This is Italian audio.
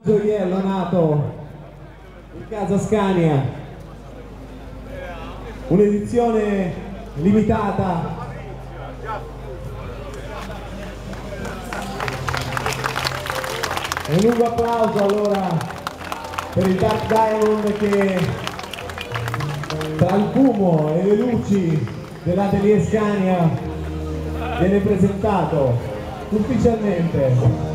gioiello nato in casa Scania, un'edizione limitata. Un lungo applauso allora per il Dark Diamond che tra il fumo e le luci dell'atelier Scania viene presentato ufficialmente.